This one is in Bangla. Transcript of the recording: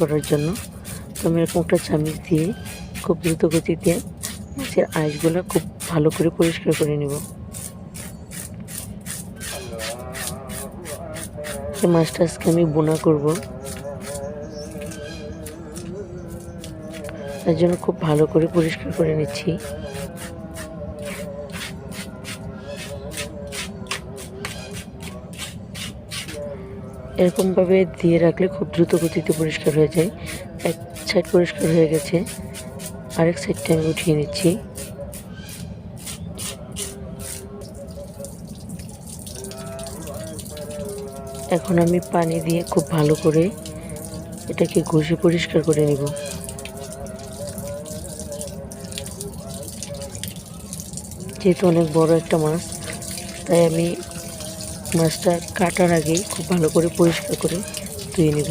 করার জন্য। তো আমি এরকম একটা চামচ দিয়ে খুব দ্রুত গতিতে মাছের আঁশগুলো খুব ভালো করে পরিষ্কার করে নেব। এই মাছটা আজকে আমি বোনা করব, তার জন্য খুব ভালো করে পরিষ্কার করে নিচ্ছি। এরকমভাবে দিয়ে রাখলে খুব দ্রুত গতিতে পরিষ্কার হয়ে যায়। এক সাইড পরিষ্কার হয়ে গেছে, আরেক সাইডটা আমি উঠিয়ে নিচ্ছি। এখন আমি পানি দিয়ে খুব ভালো করে এটাকে ঘষে পরিষ্কার করে নেব। যেহেতু অনেক বড় একটা মাছ, তাই আমি মাছটা কাটার আগেই খুব ভালো করে পরিষ্কার করে ধুয়ে নেব।